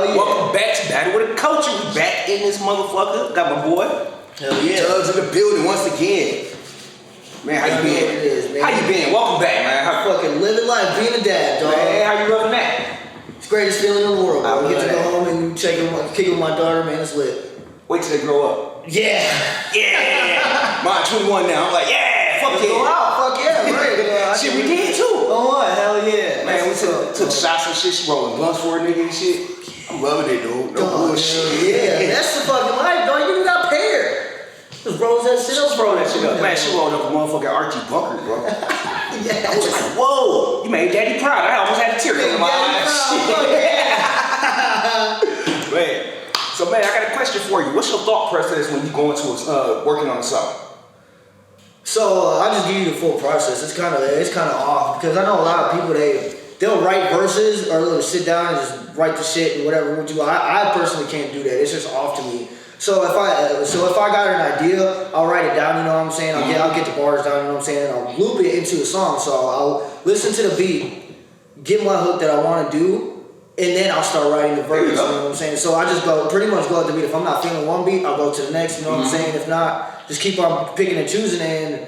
Hell yeah. Welcome back to Battle with the Culture. We back in this motherfucker. Got my boy. Hell yeah. DuGz in the building once again. Man, how you been? It is, man. How you been? Welcome back, man. How fucking living life, being a dad, dog. Man, how you loving that? It's the greatest feeling in the world, bro. I You get to love go home and kick with my daughter, man. It's lit. Wait till they grow up. Yeah. Yeah. Mine 21 now. I'm like, yeah. Fuck yeah. Go out. Fuck yeah. Right. Shit, we did too. Oh what? Hell yeah. Man, we took shots and shit. She rolling blunts for a nigga and shit. I'm loving it, dude. No bullshit. Yeah, that's the fucking life, dog. You got paired. Just rolls that shit up. Roll that shit up. Man, she rolled up a motherfucking Archie Bunker, bro. Yeah. I was like, whoa, you made daddy proud. I almost had a tear in my eyes. Man. So man, I got a question for you. What's your thought process when you go into working on a song? So I just give you the full process. It's kind of off because I know a lot of people they'll write verses or they'll sit down and just write the shit and whatever. I personally can't do that. It's just off to me. So if I got an idea, I'll write it down. You know what I'm saying? I'll get the bars down. You know what I'm saying? And I'll loop it into a song. So I'll listen to the beat, get my hook that I want to do. And then I'll start writing the verse, you know what I'm saying? So I just pretty much go at the beat. If I'm not feeling one beat, I'll go to the next, you know what I'm saying? If not, just keep on picking and choosing, and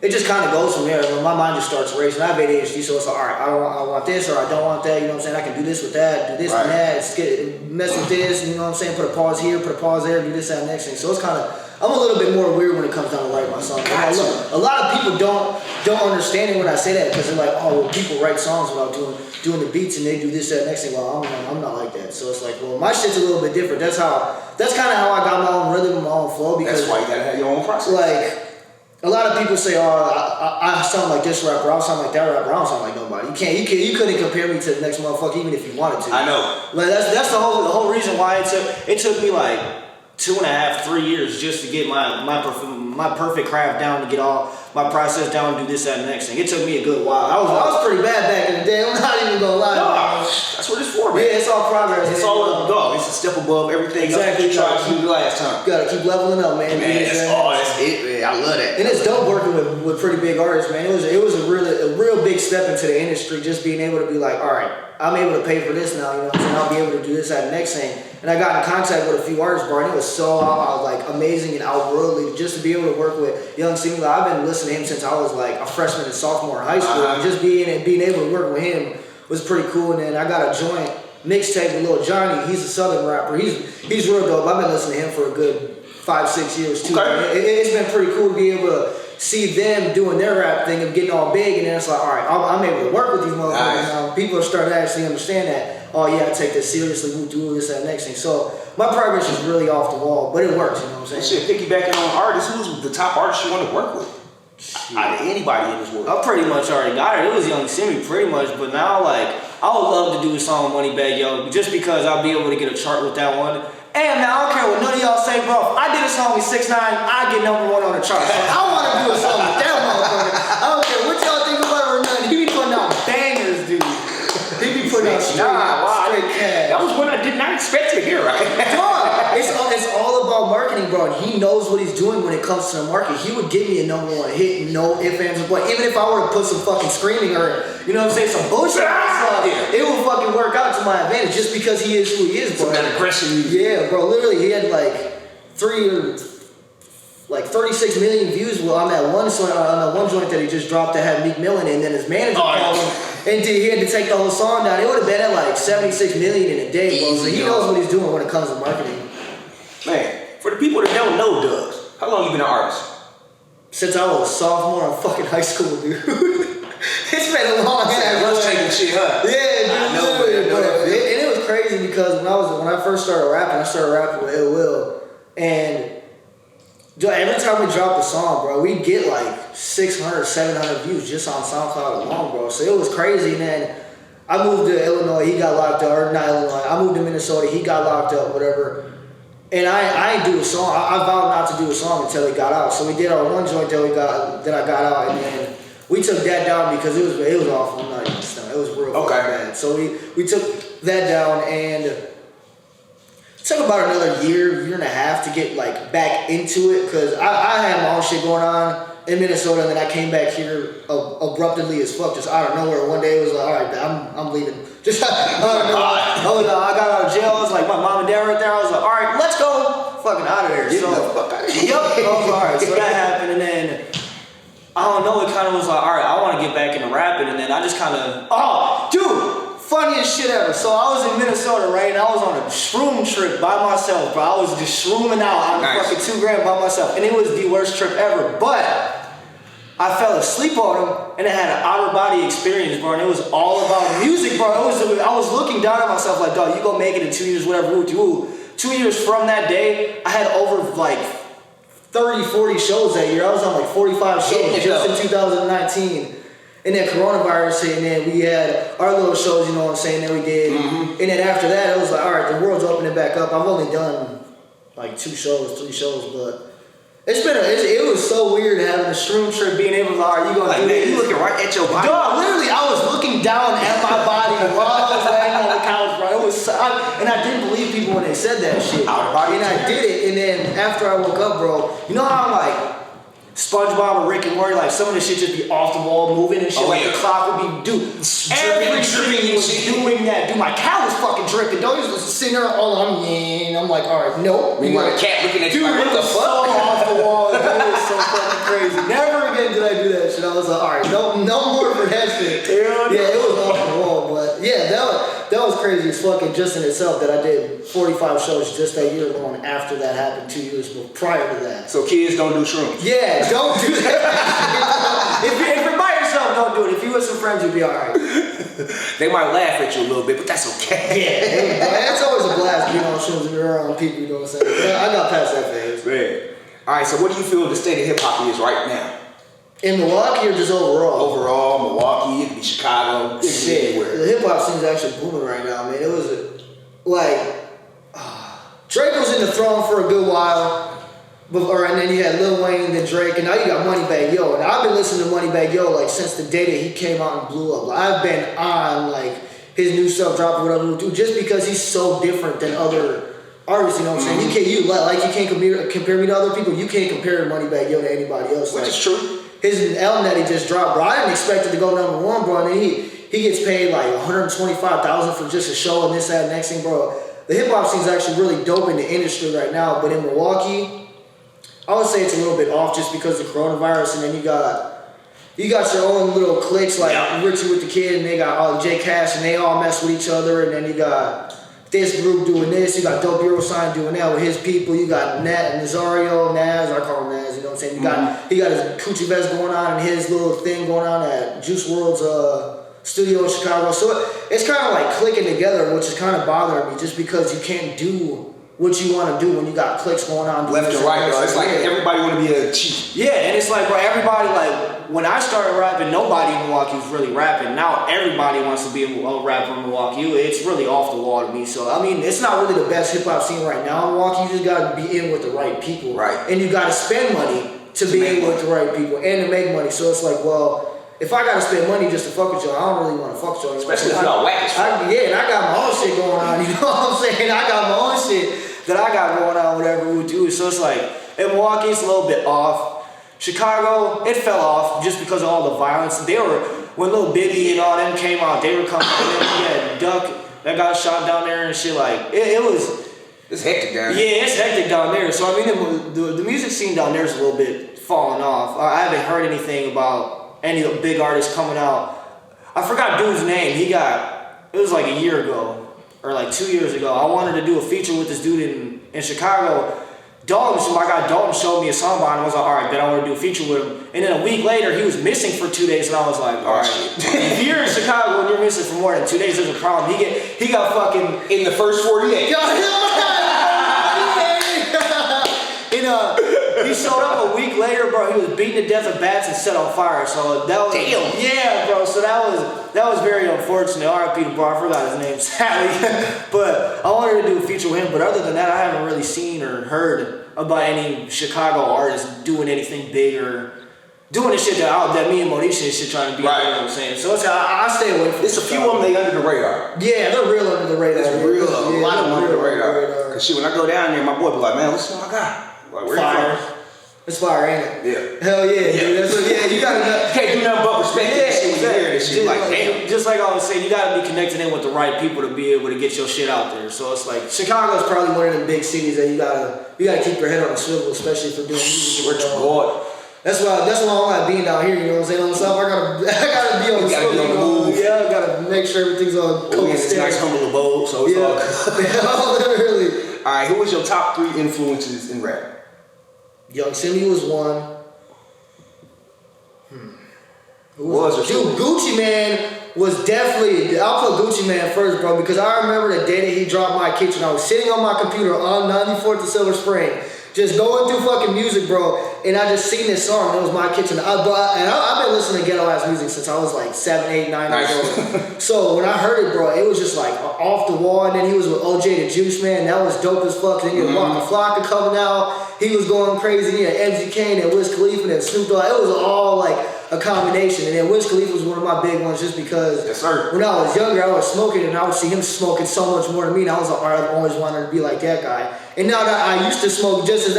it just kind of goes from there. My mind just starts racing. I have ADHD, so it's like, all right, I want this or I don't want that, you know what I'm saying? I can do this with that, do this and that, mess with this, you know what I'm saying? Put a pause here, put a pause there, do this, that, next thing. So it's kind of, I'm a little bit more weird when it comes down to writing my songs. Look, a lot of people don't understand it when I say that because they're like, oh, well, people write songs without doing the beats and they do this, that, next thing. Well, I'm not like that. So it's like, well, my shit's a little bit different. That's kind of how I got my own rhythm and my own flow. Because that's why you gotta have your own process. Like, a lot of people say, oh, I sound like this rapper, I sound like that rapper, I don't sound like nobody. You couldn't compare me to the next motherfucker even if you wanted to. I know. Like that's the whole reason why it took me like 2.5, 3 years just to get my perfect craft down, to get all my process down, to do this, that, and the next thing. It took me a good while. I was pretty bad back in the day. I'm not even gonna lie. No, that's what it's for, man. Yeah, it's all progress. It's all up, dog. It's a step above everything exactly else you tried to do the last time. You gotta keep leveling up, man. Man, that's it, man. I love that. And it's dope working with pretty big artists, man. It was a real big step into the industry, just being able to be like, all right, I'm able to pay for this now, you know what I'm saying? I'll be able to do this, that, and next thing. And I got in contact with a few artists, bro, and it was so like amazing and outworldly just to be able to work with Young Singular. I've been listening to him since I was like a freshman and sophomore in high school. And just being able to work with him was pretty cool. And then I got a joint mixtape with Lil Johnny. He's a southern rapper. He's real dope. I've been listening to him for a good 5-6 years too. Okay. It's been pretty cool to be able to see them doing their rap thing and getting all big, and then it's like, all right, I'm able to work with these motherfuckers now. People are starting to actually understand that, oh yeah, I take this seriously, we do this, that, next thing. So my progress is really off the wall, but it works, you know what I'm saying? Shit, piggybacking on artists, who's the top artist you want to work with? Out of anybody in this world. I pretty much already got it. It was Young Simi pretty much, but now like, I would love to do a song with Moneybagg Yo, just because I'll be able to get a chart with that one. And now I don't care what none of y'all say, bro. If I did a song with 6ix9ine, I get #1 on the chart. So I want to do a song with that motherfucker. I don't care what y'all think about it or nothing. He be putting out bangers, dude. He be putting out straight cash. That was one I did not expect to hear, right? Dog, it's all about marketing, bro. And he knows what he's doing when it comes to the market. He would give me a #1 hit, no ifs, ands, or buts. Even if I were to put some fucking screaming or, you know what I'm saying, some bullshit on the song, it would fucking work out to my advantage just because he is who he is, bro. Some that aggression. Yeah, bro. Literally, he had like 36 million views on that one song, on that one joint that he just dropped that had Meek Mill in it, and then his manager called him and he had to take the whole song down. It would have been at like 76 million in a day, bro. So he knows what he's doing when it comes to marketing. Man, for the people that don't know DuGz, how long you been an artist? Since I was a sophomore in fucking high school, dude. It's been a long time. Let's take the shit, huh? Yeah, dude. I know and it was crazy because when I first started rapping, I started rapping with Ill Will, and every time we dropped a song, bro, we'd get like 600, 700 views just on SoundCloud alone, bro. So it was crazy. And then I moved to Illinois, he got locked up, or not Illinois, I moved to Minnesota, he got locked up, whatever. And I ain't do a song. I vowed not to do a song until it got out. So we did our one joint that I got out, and then we took that down because it was awful. I'm not even stunned. It was real bad. So we took that down, and it took about another year and a half to get like back into it because I had my own shit going on. in Minnesota, and then I came back here abruptly as fuck, just out of nowhere. One day it was like, all right, I'm leaving. Just I got out of jail. I was like, my mom and dad right there. I was like, all right, let's go, fucking out of there. So, yep. I was all right. So that happened, and then I don't know. It kind of was like, all right, I want to get back into rapping, and then I just kind of, dude, funniest shit ever. So I was in Minnesota, right, and I was on a shroom trip by myself, bro. I was just shrooming out on fucking $2 grand by myself, and it was the worst trip ever. But I fell asleep on him, and it had an outer body experience, bro, and it was all about music, bro. I was looking down at myself like, dog, you gonna make it in 2 years, whatever. 2 years from that day, I had over like 30, 40 shows that year. I was on like 45 shows just in 2019. And then coronavirus hit, and then we had our little shows, you know what I'm saying, that we did. And then after that, it was like, all right, the world's opening back up. I've only done like 3 shows, but it was so weird having a shroom trip, being able to, all right, you gonna do this. You looking right at your body. Dog, literally, I was looking down at my body while I was laying on the couch, bro. And I didn't believe people when they said that shit. And I did it, and then after I woke up, bro, you know how I'm like, SpongeBob or Rick and Morty, like some of the shit just be off the wall moving and shit. The clock would be everything was doing that. Dude, my cat was fucking dripping. Don't just sitting there all I'm like, all right, nope. You got a cat looking at you like, what the fuck? So off the wall. It was so fucking crazy. Never again did I do that shit. I was like, all right, no more for that shit. Yeah, it was off the wall, but yeah, that was crazy as fucking just in itself that I did 45 shows just that year alone after that happened 2 years prior to that. So kids don't do shrooms. Yeah, don't do that. if you're by yourself, don't do it. If you with some friends, you'll be all right. They might laugh at you a little bit, but that's okay. Yeah, it's always a blast being on shows and you're around people, you know what I'm saying? I got past that phase. Man. All right, so what do you feel the state of hip hop is right now? In Milwaukee or just overall? Overall, Milwaukee, it could be Chicago, it could be anywhere. The hip hop scene is actually booming right now, man. It was Drake was in the throne for a good while. And then you had Lil Wayne and then Drake, and now you got Moneybagg Yo. And I've been listening to Moneybagg Yo like since the day that he came out and blew up. Like, I've been on like his new stuff dropping whatever, just because he's so different than other artists. You know what I'm saying? You can't compare me to other people. You can't compare Moneybagg Yo to anybody else. Which is true. His album that he just dropped, bro, I didn't expect it to go #1, bro. And then he gets paid like $125,000 for just a show and this, that, and next thing, bro. The hip hop scene's actually really dope in the industry right now, but in Milwaukee, I would say it's a little bit off just because of coronavirus, and then you got your own little cliques like Richie with the Kid, and they got J Cash, and they all mess with each other, and then you got this group doing this, you got Dope Euro Sign doing that with his people, you got Nat and Nazario, Naz, I call him Naz, you know what I'm saying? He got his Coochie Vest going on and his little thing going on at Juice WRLD's studio in Chicago. So it's kind of like clicking together, which is kind of bothering me just because you can't do what you want to do when you got cliques going on. Left and right, bro. It's like everybody want to be a chief. Yeah, and it's like, bro, everybody, like, when I started rapping, nobody in Milwaukee was really rapping. Now everybody wants to be a rapper in Milwaukee. It's really off the wall to me. So, I mean, it's not really the best hip-hop scene right now in Milwaukee. You just got to be in with the right people. Right. And you got to spend money to be in with the right people and to make money. So it's like, well, if I gotta spend money just to fuck with y'all, I don't really want to fuck with y'all. Especially if y'all whack as fuck. And I got my own shit going on, you know what I'm saying? I got my own shit that I got going on, whatever we do. So it's like, in Milwaukee, it's a little bit off. Chicago, it fell off just because of all the violence. When Lil Bibby and all them came out, they were coming in. We had Duck that got shot down there and shit. Like, it's hectic down there. Yeah, it's hectic down there. So, I mean, the music scene down there is a little bit falling off. I haven't heard anything about any of the big artists coming out. I forgot dude's name. It was like a year ago, or like 2 years ago. I wanted to do a feature with this dude in Chicago. My guy Dalton showed me a song by him. I was like, all right, then I want to do a feature with him. And then a week later, he was missing for 2 days, and I was like, all right, if you're in Chicago and you're missing for more than 2 days, there's a problem. He got fucking in the first 48. He showed up a week later, bro. He was beaten to death with bats and set on fire. So that was yeah, bro. So that was very unfortunate. R.I.P. to bro. I forgot his name, sadly. But I wanted to do a feature with him. But other than that, I haven't really seen or heard about any Chicago artists doing anything big or doing the shit that me and Monisha shit trying to be. Right. You know what I'm saying? So I stay away from. It's a few of them they under the radar. Yeah, they're real under the radar. It's real. A lot of them under the radar. Cause shit, when I go down there, my boy be like, man, listen to my guy. Like, where Fire. you from? It's fire, ain't it? Yeah. Hell yeah, dude. That's what, yeah, you gotta You can't do nothing but respect that shit when you hear this shit. Like, damn. Just like I was saying, you gotta be connected in with the right people to be able to get your shit out there. So it's like Chicago's probably one of them big cities that you gotta keep your head on a swivel, especially for doing music. That's why I don't like being down here. You know what I'm saying? On the south, I gotta be on the swivel. Yeah, I gotta make sure everything's on. We in this nice humble abode, so it's all good. Literally. All right, who was your top 3 influences in rap? Young Simmy was one. Dude, Gucci Man was definitely. I'll put Gucci Man first, bro, because I remember the day that he dropped My Kitchen. I was sitting on my computer on 94th of Silver Spring, just going through fucking music, bro, and I just seen this song. And it was My Kitchen. I've been listening to ghetto ass music since I was like 7, 8, 9 years old. So when I heard it, bro, it was just like off the wall. And then he was with OJ the Juice Man. That was dope as fuck. Then you had Waka Flocka coming out. He was going crazy. He had MG Kane and Wiz Khalifa and Snoop Dogg. It was all like a combination. And then Wiz Khalifa was one of my big ones just because when I was younger, I was smoking and I would see him smoking so much more than me. And I was like, I always wanted to be like that guy. And now that I used to smoke just as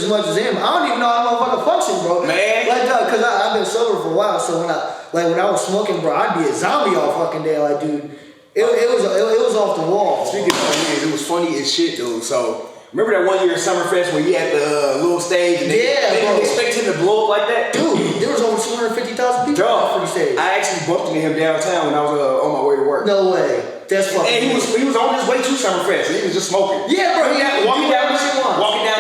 much as him, I don't even know how I'm gonna function, bro. Man. Like, cause I've been sober for a while, so when I was smoking, bro, I'd be a zombie all fucking day. Like, dude, it was off the wall. Speaking of funny, it was funny as shit, dude. So remember that one year at Summerfest where he had the little stage and they didn't expect him to blow up like that? Dude, there was over 250,000 people on the stage. I actually bumped into him downtown when I was on my way to work. No way. That's fucking. And he was on his way to Summerfest. He was just smoking. Yeah, bro. Walking down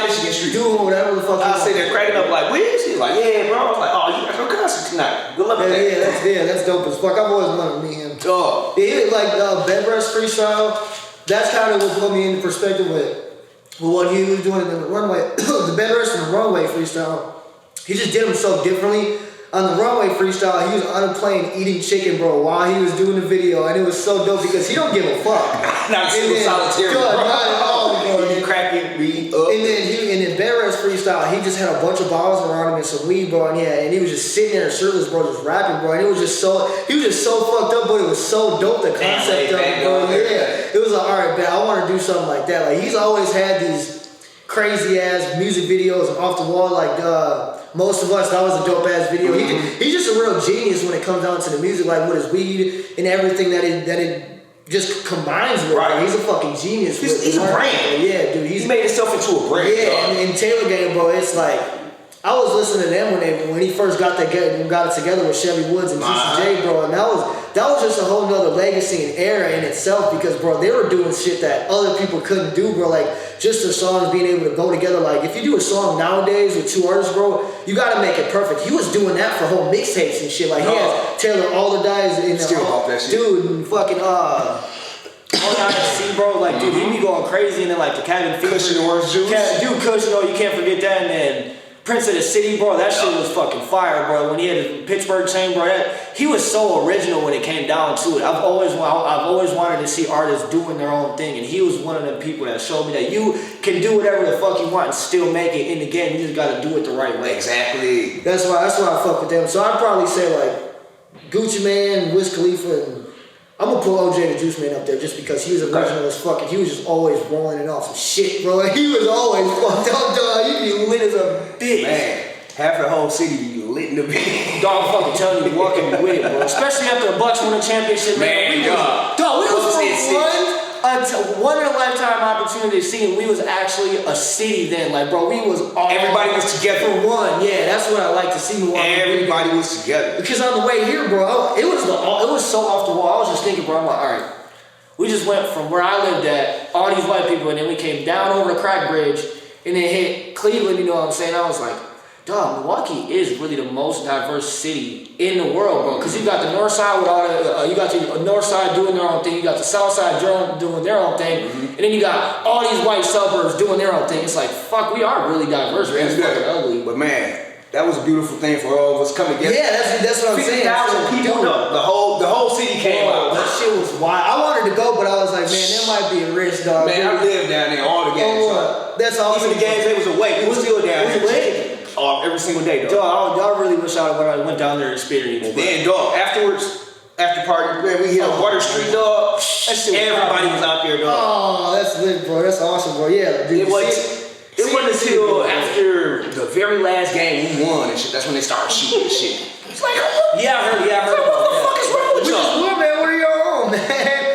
Michigan Street. Doing whatever the fuck. I was sitting there cracking up like, Wiz? He's like, yeah, bro. I was like, oh, you got no concert tonight. Good luck with that. That's dope as fuck. I've always wanted to meet him. Yeah, like Bed Rest Freestyle. That's kind of what put me into perspective with what he was doing in the runway, the Bed Rest and the Runway Freestyle. He just did them so differently. On the Runway Freestyle, he was on a plane eating chicken, bro, while he was doing the video, and it was so dope because he don't give a fuck. Not solitary, bro. Not at all, bro. He cracking weed up. And then Bed Rest Freestyle, he just had a bunch of bottles around him and some weed, bro, and he was just sitting there shirtless, bro, just rapping, bro, and he was just so fucked up, but it was so dope, the concept of it, bro. Yeah, it was like, all right, man, I want to do something like that. Like, he's always had these crazy ass music videos and off the wall, like Most of Us. That was a dope ass video. He's just a real genius when it comes down to the music, like with his weed and everything that it just combines with. Right. He's a fucking genius. He's a brand. Yeah, dude. He made himself into a brand. Yeah, and Taylor Gang, bro, it's like, I was listening to them when he first got it together with Chevy Woods and Juicy J, bro, and that was just a whole nother legacy and era in itself because, bro, they were doing shit that other people couldn't do, bro. Like, just the songs being able to go together. Like, if you do a song nowadays with 2 artists, bro, you gotta make it perfect. He was doing that for whole mixtapes and shit. Like, he has Taylor all the guys in still off that shit, dude, and fucking see, bro, like, dude, he be going crazy, and then like the Cabin Fever, Cushion Orange Juice, dude, Cushion, you can't forget that, and then Prince of the City, bro, that shit was fucking fire, bro. When he had his Pittsburgh chain, bro, he was so original when it came down to it. I've always wanted to see artists doing their own thing, and he was one of the people that showed me that you can do whatever the fuck you want and still make it in the game. You just gotta do it the right way. Exactly. That's why I fuck with them. So I'd probably say like Gucci Man, Wiz Khalifa, and I'm gonna put OJ the Juice Man up there just because he was original as fuck and he was just always rolling it off some shit, bro. Like, he was always fucked up, dog. He'd be lit as a bitch. Man, half the whole city be lit in the bitch. Dog, I'm fucking telling you, walking with it, bro. Especially after the Bucks won a championship, man. We was one in a lifetime opportunity to see, and we was actually a city then. Like, bro, we was all everybody was together for one. Yeah, that's what I like to see. Everybody was together. Because on the way here, bro, it was so off the wall. I was just thinking, bro, I'm like, all right, we just went from where I lived at, all these white people, and then we came down over the crack bridge, and then hit Cleveland. You know what I'm saying? I was like, dog, Milwaukee is really the most diverse city in the world, bro. Because you got the north side with all the, you got the north side doing their own thing. You got the south side doing their own thing. And then you got all these white suburbs doing their own thing. It's like, fuck, we are really diverse. Man, it's fucking ugly. But man, that was a beautiful thing for all of us coming together. Yeah, that's what I'm saying. 50,000 people, the whole city came out. That shit was wild. I wanted to go, but I was like, man, that might be a risk, dog. Man, I lived down there all the games. That's awesome. Even the games, they was away. We was still down there. Every single day, dog. I really wish I went down there and experienced. Then, dog, afterwards, after party, man, we hit up Water Street, dog. Everybody was out there, dog. Oh, that's lit, bro. That's awesome, bro. Yeah, dude. It wasn't until after the very last game we won and shit. That's when they started shooting and shit. It's like, yeah, I heard about that. What the fuck is wrong with y'all? We just won, man. What are y'all on, man?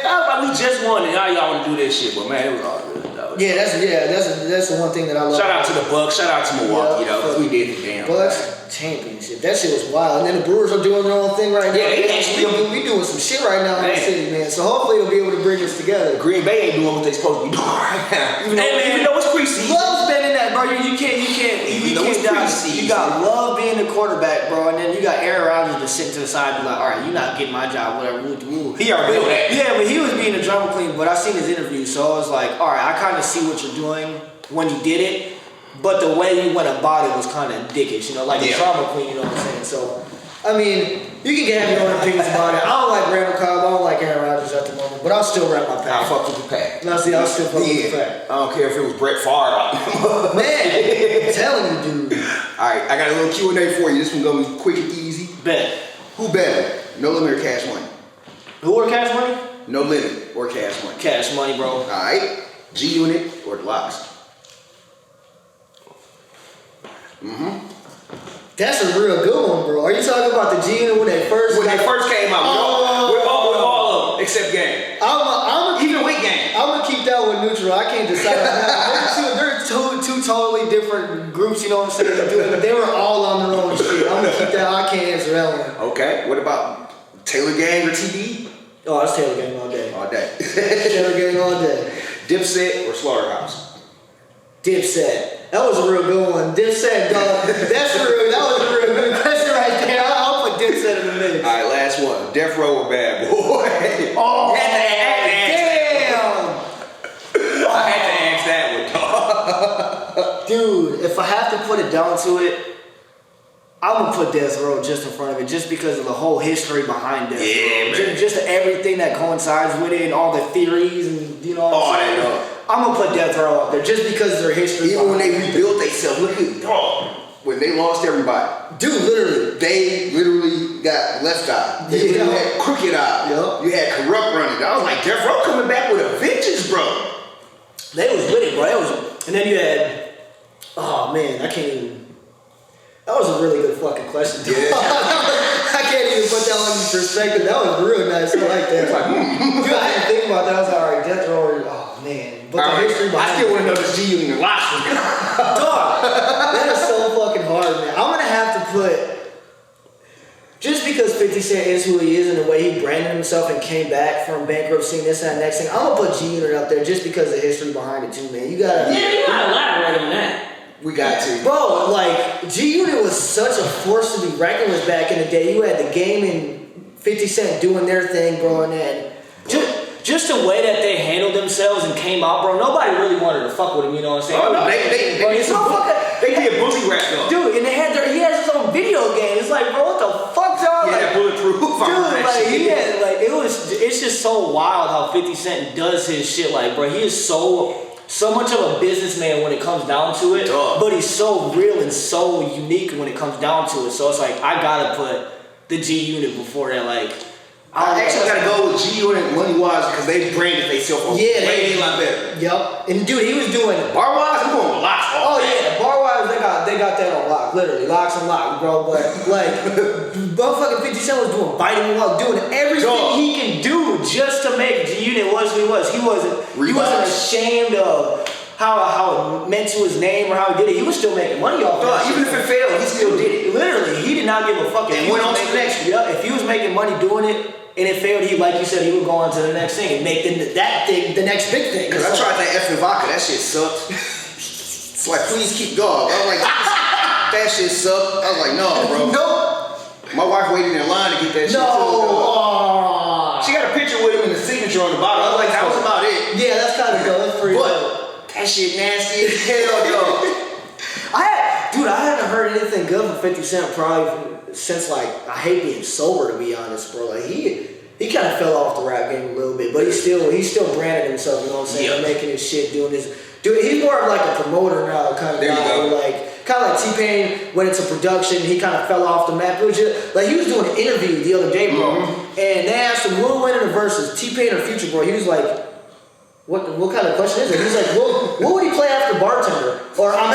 We just won and now y'all want to do this shit, but man, it was all good. Yeah, that's the one thing that I love. Shout out to the Bucks. Shout out to Milwaukee, though. We did the damn. Bucks championship. That shit was wild. And then the Brewers are doing their own thing right now. Yeah, we doing some shit right now in the city, man. So hopefully they'll be able to bring us together. Green Bay ain't doing what they supposed to be doing right now. Even though it's preseason. Love spending that, bro. You can't you got Love being the quarterback, bro, and then you got Aaron Rodgers just sitting to the side and be like, all right, you're not getting my job, whatever. He already know that. Yeah, but he was being a drama queen, but I seen his interview, so I was like, all right, I kind of see what you're doing when you did it, but the way you went about it was kind of dickish, you know, like a drama queen, you know what I'm saying? So, I mean, you can have your own opinions about it. I don't like Randall Cobb, I don't like Aaron Rodgers at the moment, but I'll still rep my pack. I'll fuck with the pack. No, see, I'll still fuck with the pack. I don't care if it was Brett Favre. Man, I'm telling you, dude. Alright, I got a little Q&A for you. This one gonna be quick and easy. Bet. Who better? No limit or cash money? Who or cash money? No limit or cash money. Cash money, bro. Alright. G-Unit or DuGz? That's a real good one, bro. Are you talking about the G-Unit when they first came out? With all of them, except game. Even with game. I'm gonna keep that one neutral. I can't decide on that. They're two totally different groups, you know what I'm saying? They were all on their own shit. I'm gonna keep that. I can't answer that one. Okay. What about Taylor Gang or TD? Oh, that's Taylor Gang all day. All day. Taylor Gang all day. Dipset or Slaughterhouse? Dipset. That was a real good one. Dipset, dog. That was a real good question right there. I'll put Dipset in the mix. All right, last one. Death Row or Bad Boy? Oh, I had to ask that one, dog. Dude, if I have to put it down to it, I'm gonna put Death Row just in front of it, just because of the whole history behind Death Row. Just everything that coincides with it and all the theories and you know what I'm saying? I'm gonna put Death Row up there just because of their history. Even when they rebuilt themselves, look at when they lost everybody. Dude, literally. They literally got left eye. They literally had crooked eye. Yep. You had corrupt running. I was like, Death Row coming back with a vengeance, bro. They was with it, bro. And then you had, oh man, I can't even. That was a really good fucking question. Yeah. I can't even put that on in perspective. That was real nice. I like that. Dude, I didn't think about that. I was like, all right, Death Row. Oh man, but the history behind I still want to know this G-Unit and last one. Dog, that is so fucking hard, man. I'm gonna have to put. Just because 50 Cent is who he is and the way he branded himself and came back from bankruptcy and this and that next thing, I'm gonna put G-Unit up there just because of the history behind it too, man. You gotta elaborate on that. We got to. Bro, like, G-Unit was such a force to be reckoned with back in the day. You had the Game and 50 Cent doing their thing, bro, and then just the way that they handled themselves and came out, bro, nobody really wanted to fuck with him, you know what I'm saying? Oh, no, they did bully rap, though. Dude, and he has his own video game. It's like, bro, what the fuck, dog? Yeah, like, bulletproof. Dude, like, it's just so wild how 50 Cent does his shit. Like, bro, he is so much of a businessman when it comes down to it, but he's so real and so unique when it comes down to it. So it's like, I gotta put the G-Unit before that, like. I actually gotta go with G-Unit money-wise because they branded themselves way a lot better. Yep. And dude, he was doing bar-wise, I'm going with locks. Yeah, bar-wise, they got that on lock, literally, locks and locks, bro. But like, motherfucking 50 Cent was doing biting while doing everything he can do just to make G-Unit was who he was. He wasn't ashamed of how it meant to his name or how he did it. He was still making money off of it. Even if it failed, he still did it. Literally, he did not give a fuck. And went on to the next. Yeah, if he was making money doing it and it failed, he, like you said, he would go on to the next thing and make that thing the next big thing. Because I tried that effing vodka, that shit sucked. It's like, please keep going. I was like, that shit sucked. I was like, no, bro. Nope. My wife waited in line to get that shit too. She got a picture with him and the signature on the bottle. I was like, that was about it. Yeah, that's kind of good. That's pretty good. That shit nasty as hell, yo. I haven't heard anything good from 50 Cent probably since, like, I hate being sober, to be honest, bro. Like, he kind of fell off the rap game a little bit, but he still branded himself, you know what I'm saying? Yep. Making his shit, he's more of like a promoter now kind of guy. Like, kind of like T-Pain went into production, he kind of fell off the map. It was just, like, he was doing an interview the other day, bro, and they asked him, who would win in the verses, T-Pain or Future, bro? He was like, what kind of question is it? He's like, what would he play after Bartender? Or I'm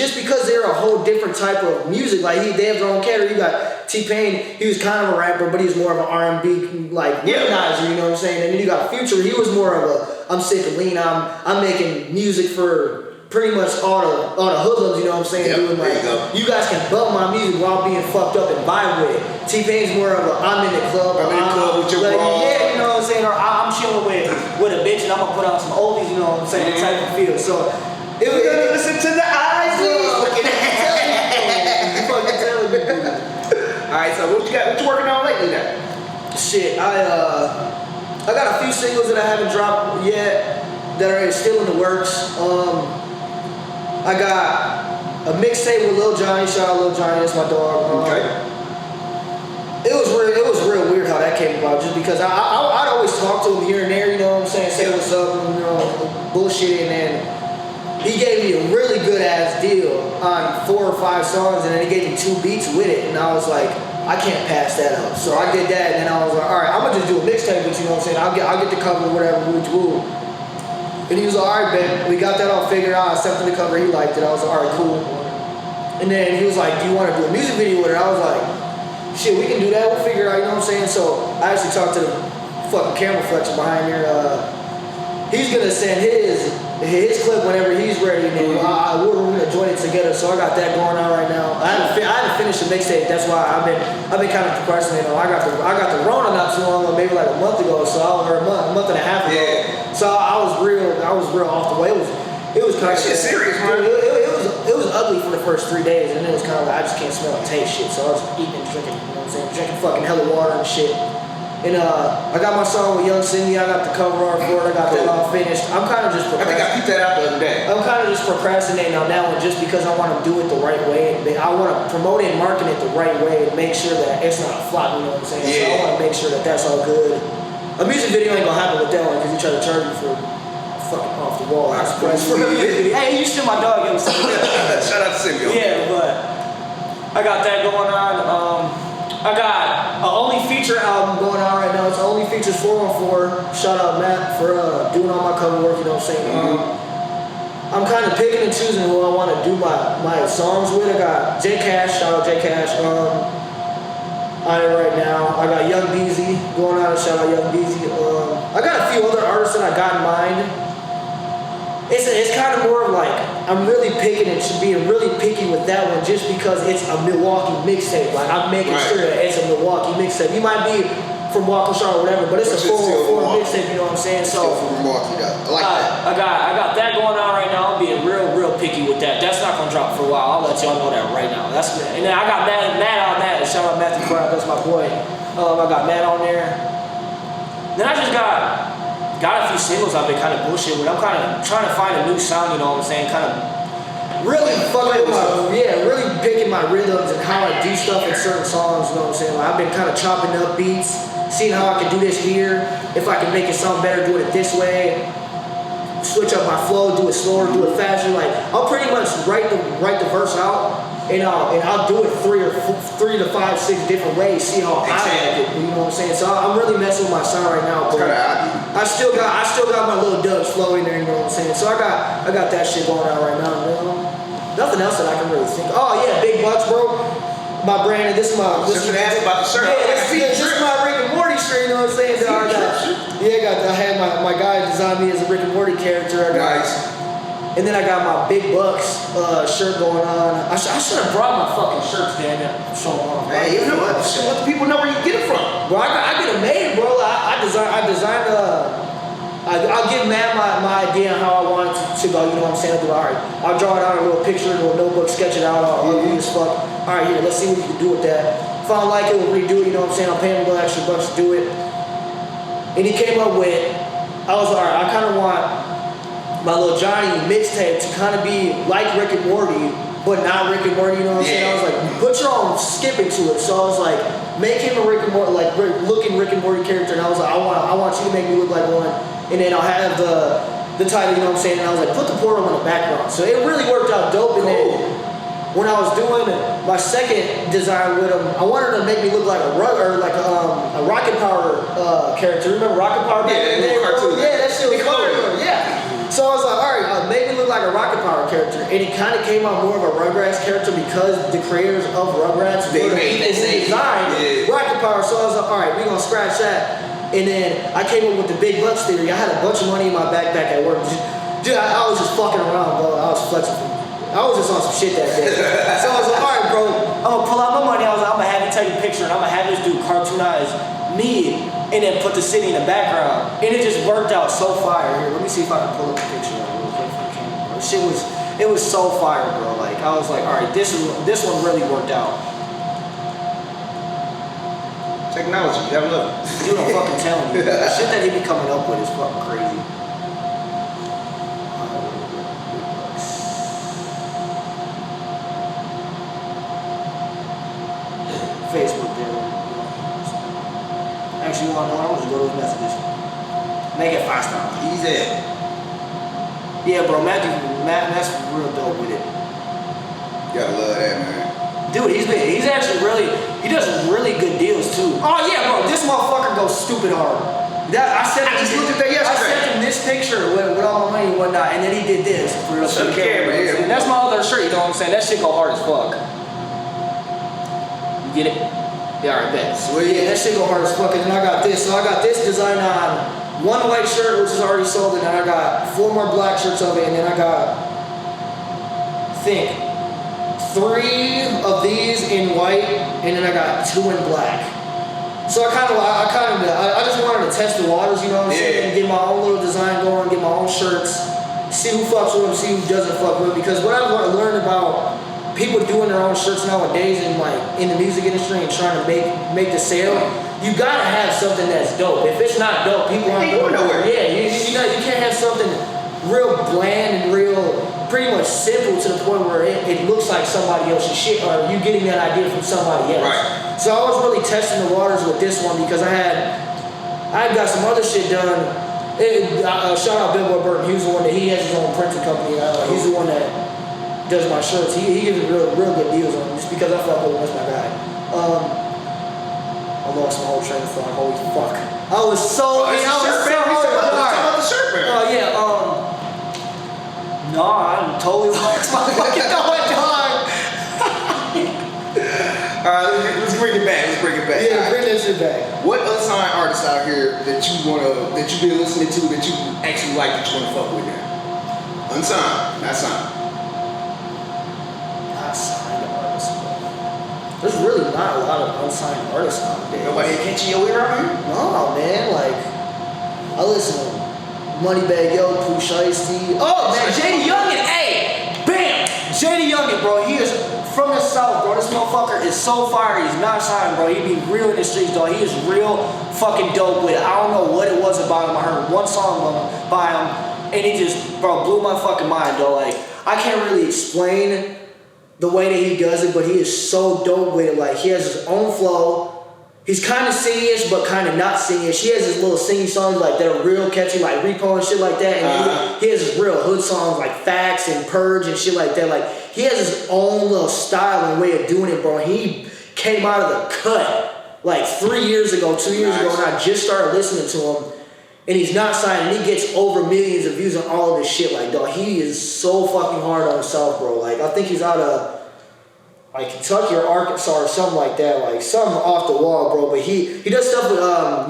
just because they're a whole different type of music. Like they have their own category. You got T-Pain, he was kind of a rapper, but he was more of an R&B like womanizer, you know what I'm saying? And then you got Future, he was more of a I'm sick of lean. I'm making music for pretty much all the hoodlums, you know what I'm saying? Doing like you guys can bump my music while being fucked up and vibe with it. T-Pain's more of a I'm in the club, I'm in the club with your bra. Yeah, you know what I'm saying? Or I'm chilling with a bitch and I'm gonna put on some oldies, you know what I'm saying? Type of feel. So it was gonna listen to the eyes. Fucking telling me. Alright, so what you working on lately then? Shit, I got a few singles that I haven't dropped yet that are still in the works. I got a mixtape with Lil Johnny. Shout out Lil Johnny, that's my dog. Okay. It was real weird how that came about, just because I'd always talk to him here and there, you know what I'm saying, say what's up, and, you know, bullshit, and then he gave me a really good ass deal on 4 or 5 songs, and then he gave me 2 beats with it, and I was like, I can't pass that up. So I did that, and then I was like, all right, I'm gonna just do a mixtape with you, know what I'm saying? I'll get the cover, whatever, woo. And he was like, all right, man, we got that all figured out. I sent him the cover, he liked it. I was like, all right, cool. And then he was like, do you want to do a music video with it? I was like, shit, we can do that. We'll figure it out, you know what I'm saying? So I actually talked to the fucking camera flexer behind here. He's going to send his clip whenever he's ready, and then we're going to join it together. So I got that going on right now. I haven't finished the mixtape. That's why I've been kind of procrastinating. I got the Rona not too long ago, maybe like a month ago, or a month and a half ago. Yeah. So I was real off the way. It was kind of serious, man. It was ugly for the first 3 days, and then it was kind of like I just can't smell and taste shit. So I was eating and drinking, you know what I'm saying, drinking fucking hella water and shit. And I got my song with Young Cindy. I got the cover art for it. I got that all finished. I'm kind of just I think I peeped that out the other day. I'm kind of just procrastinating on that one just because I want to do it the right way. I want to promote it and market it the right way and make sure that it's not a flop, you know what I'm saying? Yeah. So I want to make sure that that's all good. A music video ain't gonna happen with that one because he tried to charge me for fucking off the wall. Hey, you still my dog, you know what I'm saying? Shout out to Simio. Yeah, but I got that going on. I got an Only Feature album going on right now. It's Only Features 414. Shout out Matt for doing all my cover work, you know what I'm saying? I'm kind of picking and choosing who I want to do my songs with. I got J Cash, shout out J Cash. On it right now. I got Young Beezy going on, shout out Young Beezy. I got a few other artists that I got in mind. It's kind of more of like, I'm really picking and being really picky with that one just because it's a Milwaukee mixtape. Like, I'm making sure that it's a Milwaukee mixtape. You might be from Waukesha or whatever, but it's a 414 mixtape, you know what I'm saying? So, from Milwaukee, though. I like that. I got that going on right now. I'm being real picky with that. That's not gonna drop for a while. I'll let y'all know that right now. And then I got Matt on that. Shout out Matthew Brown, that's my boy. I got Matt on there. Then I just got a few singles I've been kind of bullshit with. I'm kind of trying to find a new sound, you know what I'm saying? Kind of really fucking really picking my rhythms and how I do stuff in certain songs, you know what I'm saying? Like, I've been kind of chopping up beats, seeing how I can do this here, if I can make it sound better, do it this way, switch up my flow, do it slower, do it faster. Like, I'll pretty much write the verse out, and I'll do it 3 to 5, 6 different ways, see how I like it, you know what I'm saying? So I'm really messing with my sound right now. But I still got my Lil DuGz flow in there, you know what I'm saying? So I got that shit going on right now, man. Nothing else that I can really think of. Oh yeah, Big Bucks, bro. My brand, this is my. Just gonna ask about the shirt. Yeah, this is my Rick and Morty shirt, you know what I'm saying? I had my guy design me as a Rick and Morty character. Nice. And then I got my Big Bucks shirt going on. I should have brought my fucking shirts down there. Show them off. Hey, you know what? Let the people know where you get it from. Bro, I get it made, bro. I designed I'll give Matt my idea on how I want it to go, you know what I'm saying? I'll do, all right, I'll draw it out in a little picture, a little notebook, sketch it out, I'll read as fuck. All right, here, let's see what you can do with that. If I don't like it, we'll redo it, you know what I'm saying? I'll pay him a little extra bucks to do it. And he came up with, I was like, all right, I kind of want my Lil Johnny mixtape to kind of be like Rick and Morty, but not Rick and Morty, you know what I'm saying? I was like, put your own skip into it. So I was like, make him a Rick and Morty, like looking Rick and Morty character. And I was like, I want you to make me look like one. And then I'll have the title, you know what I'm saying? And I was like, put the portal in the background. So it really worked out dope. And then when I was doing my second design with him, I wanted to make me look like a Rocket Power character. Remember Rocket Power? Yeah, that shit was fire. Yeah. So I was like, all right, make me look like a Rocket Power character. and it kind of came out more of a Rugrats character because the creators of Rugrats they made the same design Rocket Power. So I was like, all right, we're gonna scratch that. And then I came up with the big bucks theory. I had a bunch of money in my backpack at work. Dude, I was just fucking around, bro. I was flexing. I was just on some shit that day. So I was like, all right, bro, I'm gonna pull out my money. I was like, I'm gonna have you take a picture and I'm gonna have this dude cartoonize me and then put the city in the background. And it just worked out so fire. Here, let me see if I can pull up the picture real quick for the camera, bro. It was so fire, bro. Like, I was like, all right, this one really worked out. Technology, I love it. Dude, I'm fucking telling you. The shit that he be coming up with is fucking crazy. Facebook there. Actually, you want to know? I'm just go to his messages. Make it faster. Easy. Yeah, bro, Matt's real dope with it. You gotta love that, man. Dude, he does really good deals too. Oh yeah, bro, this motherfucker goes stupid hard. I just looked at that yesterday. I sent him this picture with all my money and whatnot, and then he did this for the camera. Yeah. And that's my other shirt, you know what I'm saying? That shit go hard as fuck. You get it? Yeah, alright, bet. Sweet. Yeah, that shit go hard as fuck. And then I got this. So I got this design on one white shirt, which is already sold, and then I got 4 more black shirts of it, and then I got, I think, 3 of these in white, and then I got 2 in black. So I just wanted to test the waters, you know what I'm saying? Get my own little design going, get my own shirts, see who fucks with them, see who doesn't fuck with them. Because what I've learned about people doing their own shirts nowadays and like in the music industry and trying to make the sale, you gotta have something that's dope. If it's not dope, people aren't going nowhere. Yeah, you can't have something real bland and real pretty much simple to the point where it looks like somebody else's shit or you getting that idea from somebody else. Right. So I was really testing the waters with this one because I had got some other shit done. Shout out Billboard Burton. He was the one that he has his own printing company. He's the one that does my shirts. He gives me real good deals on them just because I fuck with him. That's my guy. I lost my whole train of thought. Holy fuck! I was so hard. About the shirt, man. Oh yeah. No, I'm totally lost my fucking thought, dog. Alright, let's bring it back. Yeah, bring that shit back. What unsigned artists out here that you've been listening to that you actually like that you wanna fuck with now? Unsigned, not signed. Not signed artists, bro. There's really not a lot of unsigned artists nowadays. Nobody catching your ear out here? No, man. Like, I listen to Moneybag Yo, Pooh Shiesty. Oh man, JD Youngin, hey, bam, JD Youngin, bro. He is from the South, bro. This motherfucker is so fire. He's not signed, bro. He be real in the streets, dog. He is real fucking dope with it. I don't know what it was about him. I heard one song by him, and he just, bro, blew my fucking mind, dog. Like, I can't really explain the way that he does it, but he is so dope with it. Like, he has his own flow. He's kind of sing-ish, but kind of not sing-ish. He has his little singing songs like that are real catchy, like Repo and shit like that. And he has his real hood songs like Facts and Purge and shit like that. Like, he has his own little style and way of doing it, bro. He came out of the cut like 3 years ago, 2 years ago, and I just started listening to him. And he's not signed, and he gets over millions of views on all of this shit. Like, dog, he is so fucking hard on himself, bro. Like, I think he's out of like Kentucky or Arkansas or something like that, like something off the wall, bro. But he does stuff with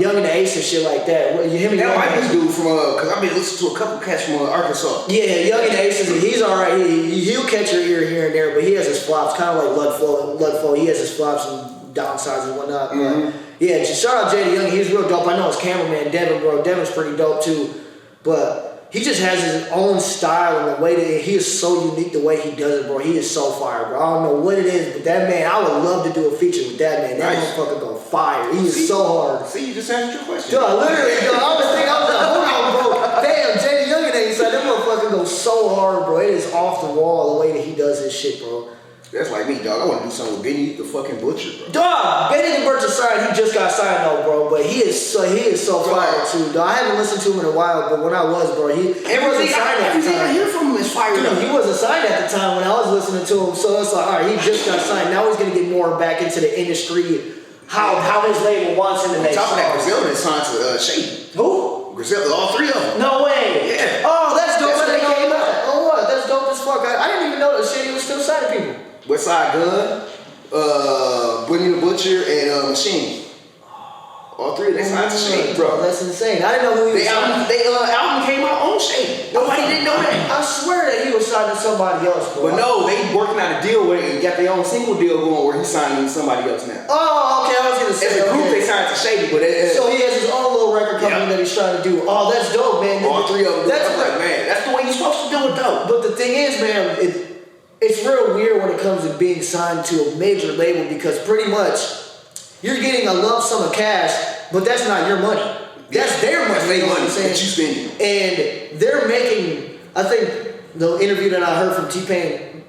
Young and the Ace and shit like that. That might be dude from because I've been listening to a couple cats from Arkansas. Yeah, Young and the Ace, he's all right. He'll catch your ear here and there, but he has his flops, kind of like Ludflow. He has his flops and downsides and whatnot. But yeah, just shout out JD Young. He's real dope. I know his cameraman Devin, bro. Devin's pretty dope too, but he just has his own style and the way that he is so unique the way he does it, bro. He is so fire, bro. I don't know what it is, but that man, I would love to do a feature with that man. That motherfucker go fire. He is so hard. See, you just answered your question. Duh, literally, I was like, hold on, bro. Damn, JD Young and ain't that motherfucker goes so hard, bro. It is off the wall the way that he does his shit, bro. That's like me, dog. I want to do something with Benny the fucking Butcher, bro. Dog, Benny the Butcher signed. He just got signed though, bro. But he is so fire too, dog. I haven't listened to him in a while, but when I was, bro, he wasn't signed at the time. Everything I hear from him is fire. Dude, he wasn't signed at the time when I was listening to him. So it's like, all right, he just got signed. Now he's gonna get more back into the industry. How his label wants him to make. On top of that, Griselda is signed to Shady. Who? Griselda, all 3 of them. No way. Yeah. Oh, that's dope. That's when they came out. Oh, what? That's dope as fuck. I didn't even Westside Gun, Bunny the Butcher, and Machine. All three of them signed to Shady, bro. That's insane. I didn't know who he was. They album came out on Shady. Nobody didn't know that. I swear that he was signed to somebody else, bro. But no, they working out a deal with it and got their own single deal going where he's signing to somebody else now. Oh, okay. I was gonna say. As a group, they signed to Shady, but so he has his own little record company that he's trying to do. Oh, that's dope, man. All three of them. That's like, man, that's the way you're supposed to do it, though. But the thing is, man, it's real weird when it comes to being signed to a major label because pretty much you're getting a lump sum of cash, but that's not your money. That's their money. That's their money that you spending. And they're making, I think the interview that I heard from T-Pain,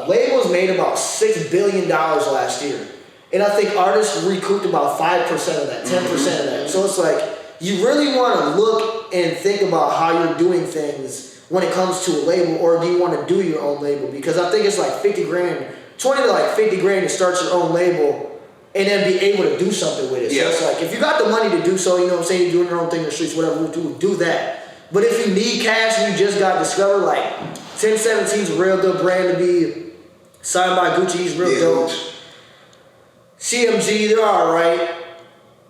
labels made about $6 billion last year. And I think artists recouped about 5% of that, 10% of that. So it's like, you really want to look and think about how you're doing things when it comes to a label, or do you want to do your own label? Because I think it's like 50 grand, 20 to like 50 grand to start your own label and then be able to do something with it. So it's like, if you got the money to do so, you know what I'm saying, you're doing your own thing in the streets, whatever, do that. But if you need cash and you just got discovered, like 1017's a real good brand to be signed by Gucci, he's real dope. CMG, they're alright.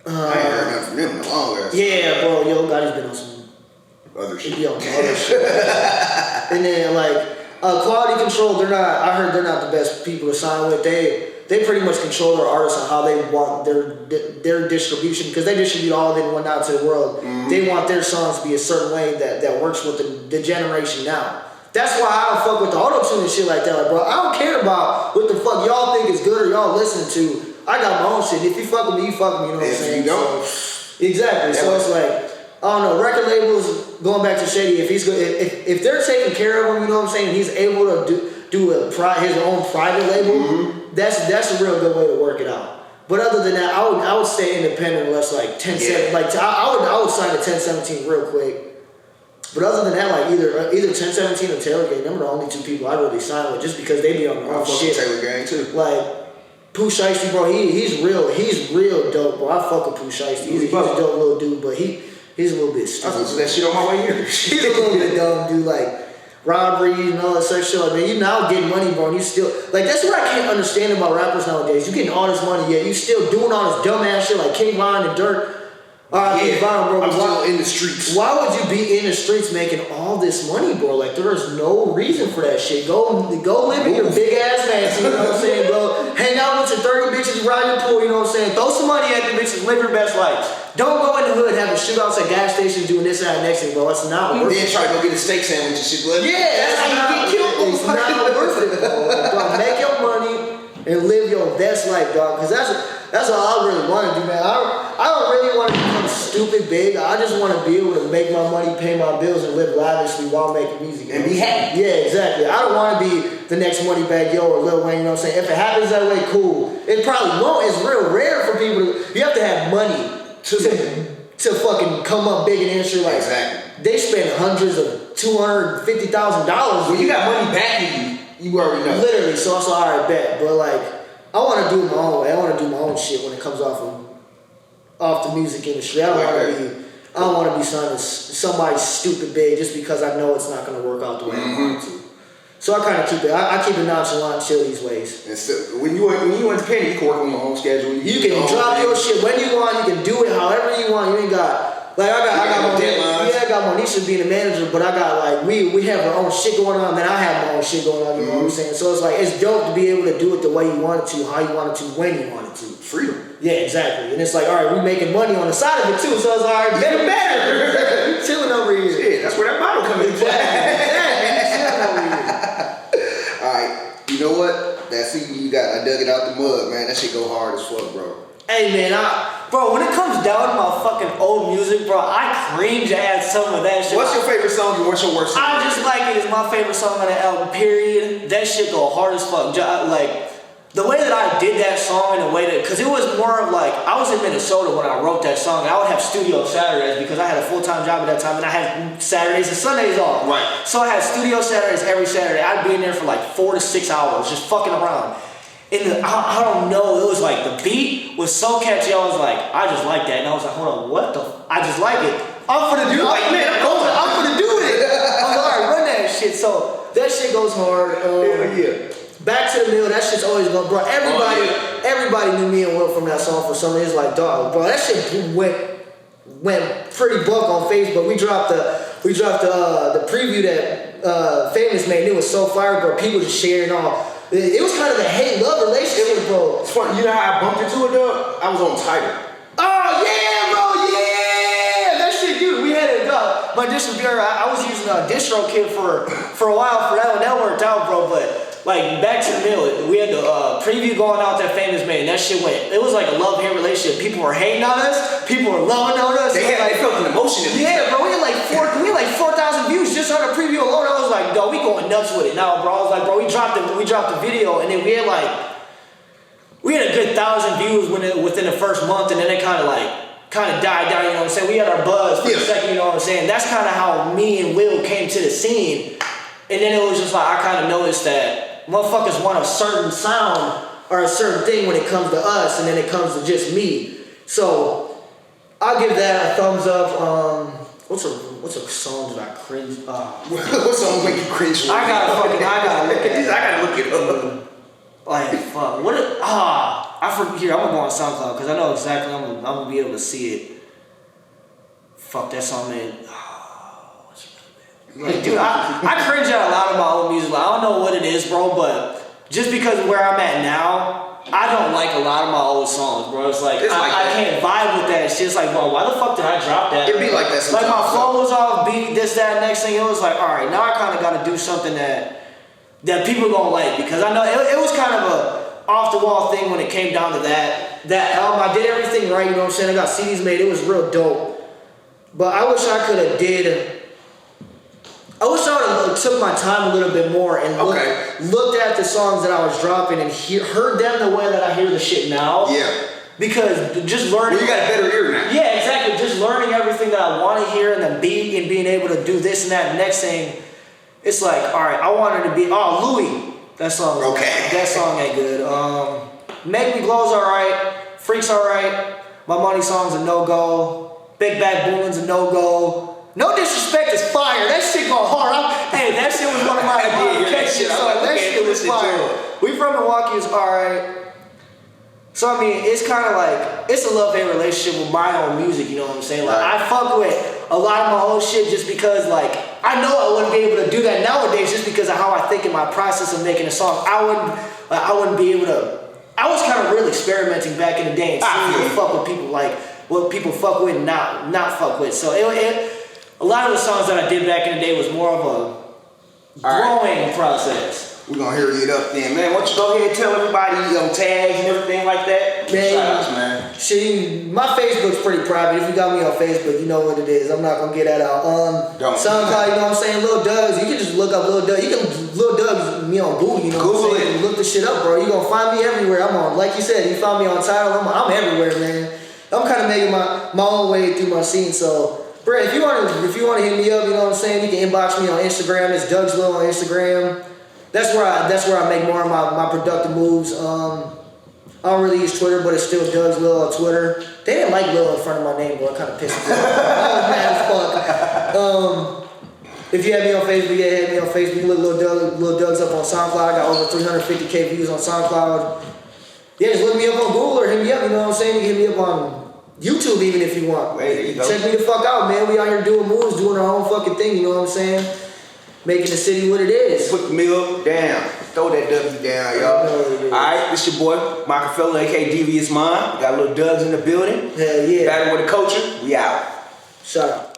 I ain't heard nothing from them in a long ass. Yeah, bro, Yo Gotti's been on some other shit. He on some other shit. And then like Quality Control, I heard they're not the best people to sign with. They pretty much control their artists on how they want their distribution, because they distribute all of it and went out to the world. Mm-hmm. They want their songs to be a certain way that works with the generation now. That's why I don't fuck with the auto-tune and shit like that. Like, bro, I don't care about what the fuck y'all think is good or y'all listen to. I got my own shit. If you fuck with me, you fuck with me, you know what I'm saying? You don't. So, exactly. So it's like, I don't know, record labels, going back to Shady, if they're taking care of him, you know what I'm saying, he's able to do his own private label, that's a real good way to work it out. But other than that, I would stay independent unless like 10-7, like I would sign a 1017 real quick. But other than that, like either 1017 or Taylor Gang, them are the only two people I really sign with, just because they be on their own shit. Taylor Gang too. Like Pooh Shiesty, bro, he's real dope, bro. I fuck with Pooh Shiesty. He's a dope little dude, but he's a little bit stupid. I was that shit on my way here. He's a little bit dumb, dude. Like robbery and all that such shit. Like, man, you now getting money, bro, and you still like, that's what I can't understand about rappers nowadays. You getting all this money, yet you still doing all this dumb ass shit like King Von and Dirt. Yeah, bro. I'm still in the streets. Why would you be in the streets making all this money, bro? Like, there is no reason for that shit. Go live in your big ass mansion, you know what I'm saying, bro? Hang out with your 30 bitches, ride your pool, you know what I'm saying? Throw some money at the bitches, live your best life. Don't go in the hood having shootouts at gas stations doing this and that next thing, bro. It's not worth it. Then try to go get a steak sandwich and shit, bro. Yeah, that's how you get killed. It's not worth it, bro. Dog, make your money and live your best life, dog. Because that's all I really want to do, man. I don't really want to become stupid big. I just want to be able to make my money, pay my bills, and live lavishly while making music. And be happy. Yeah, exactly. I don't want to be the next Moneybagg Yo or Lil Wayne, you know what I'm saying? If it happens that way, cool. It probably won't. It's real rare for people to... You have to have money to fucking come up big in the industry. Like, exactly. They spend hundreds of $250,000. When you got money backing you already know. Literally, so it's alright, bet. But like, I want to do it my own way. I want to do my own shit when it comes off the music industry. I don't want to be signed to somebody stupid big just because I know it's not going to work out the way I want it to. So I kind of keep it. I keep it nonchalant, chill these ways. And so when you independent, you can work on your own schedule. You can drop your shit when you want. You can do it however you want. You ain't got. Like I got I got Monisha being a manager, but I got like we have our own shit going on, then I have my own shit going on, you know what I'm saying? So it's like it's dope to be able to do it the way you want it to, how you want it to, when you want it to. Freedom. Yeah, exactly. And it's like, all right, we making money on the side of it too, so it's all right, better. Chilling over here. Shit, that's where that bottle comes in. Exactly. Chilling over here. Alright, you know what? That CD you got, I dug it out the mud, man. That shit go hard as fuck, bro. Hey man, bro, when it comes down to my fucking old music, bro, I cringe at some of that shit. What's your favorite song and what's your worst song? I Just Like It is my favorite song on the album, period. That shit go hard as fuck. Like, the way that I did that song in a way that, because it was more of like, I was in Minnesota when I wrote that song, and I would have studio Saturdays because I had a full-time job at that time, and I had Saturdays and Sundays off. Right. So I had studio Saturdays every Saturday. I'd be in there for like 4 to 6 hours, just fucking around. And I don't know, it was like the beat was so catchy. I was like, I just like that. And I was like, hold on, what the? I just like it. I'm finna do it. Like, man, I'm finna do it. I was like, all right, run that shit. So that shit goes hard. Hell yeah. Back to the Mill, that shit's always going, bro. Everybody knew me and Will from that song for some reason. It's like, dog, bro, that shit went pretty buck on Facebook. We dropped the preview that Famous made. It was so fire, bro. People just sharing all. It was kind of a hate-love relationship, bro. It's funny. You know how I bumped into it, though? I was on Tidal. Oh, yeah, bro, yeah! That shit, dude, we had it, my distributor, I was using a DistroKid for a while for that one. That worked out, bro, but like, back to the Mill, we had the preview going out that Famous made, and that shit went, it was like a love-hate relationship. People were hating on us, people were loving on us. They felt an emotion in yeah, bro, we had like 4,000 views just on the preview alone. I was like, dog, we going nuts with it now, bro. I was like, bro, we dropped the video, and then we had a good 1,000 views within the first month, and then it kind of died down, you know what I'm saying? We had our buzz for a second, you know what I'm saying? That's kind of how me and Will came to the scene. And then it was just like, I kind of noticed that motherfuckers want a certain sound or a certain thing when it comes to us, and then it comes to just me. So I'll give that a thumbs up. What's a song that I cringe? What song make you cringe? I gotta look at this. I gotta look it up. Like, fuck. I forget. Here, I'm gonna go on SoundCloud because I know exactly I'm gonna be able to see it. Fuck, that song, man. Like, dude, I cringe at a lot of my old music. Like, I don't know what it is, bro, but just because of where I'm at now, I don't like a lot of my old songs, bro. It's like, I can't vibe with that shit. It's like, bro, why the fuck did I drop that? It'd be like that sometimes. Like, my flow was off beat, this, that, next thing. It was like, all right, now I kind of got to do something that people gonna like, because I know it was kind of a off-the-wall thing when it came down to that album. I did everything right, you know what I'm saying? I got CDs made, it was real dope. But I wish I could have I wish I would have took my time a little bit more and looked at the songs that I was dropping and heard them the way that I hear the shit now. Yeah. Because just learning... Well, you got a better ear now. Yeah, exactly. Just learning everything that I want to hear and the beat and being able to do this and that and next thing. It's like, all right, I wanted to be... Oh, Louis. That song ain't good. Make Me Glow's all right. Freak's all right. My Money Song's a no-go. Big Bad Boolin's a no-go. No Disrespect is fire. That shit go hard. That shit was one of my catchy songs. That shit was fire. We from Milwaukee is all right. So I mean, it's kind of like, it's a love-hate relationship with my own music, you know what I'm saying? Like, I fuck with a lot of my old shit just because, like, I know I wouldn't be able to do that nowadays just because of how I think in my process of making a song. I wouldn't be able to. I was kind of really experimenting back in the day and seeing what fuck with people, like, what people fuck with and not fuck with. So a lot of the songs that I did back in the day was more of a growing process. We're gonna hurry it up then, man. Why don't you go ahead and tell everybody tags and everything like that? Man, shit, my Facebook's pretty private. If you got me on Facebook, you know what it is. I'm not gonna get that out. SoundCloud, you know what I'm saying? Lil DuGz, you can just look up Lil DuGz. You can Lil DuGz me on Google, you know what I'm saying? Look the shit up, bro. You gonna find me everywhere. I'm on, like you said, you found me on Tidal. I'm everywhere, man. I'm kind of making my own way through my scene, so. Bro, if you want to hit me up, you know what I'm saying, you can inbox me on Instagram. It's DuGz Lil on Instagram. That's where I make more of my productive moves. I don't really use Twitter, but it's still DuGz Lil on Twitter. They didn't like Lil in front of my name, bro. It kind of pissed me off. I was mad as fuck. If you have me on Facebook, hit me on Facebook. You can look Lil DuGz up on SoundCloud. I got over 350K views on SoundCloud. Yeah, just look me up on Google or hit me up. You know what I'm saying? You can hit me up on YouTube even if you want. Hey, there you go. Check me the fuck out, man. We out here doing moves, doing our own fucking thing, you know what I'm saying? Making the city what it is. Put the mill down. Throw that W down, y'all. Alright, this your boy, Michael aka Devious Mind. Got Lil DuGz in the building. Hell yeah. Battle with the culture. We out. Shut up.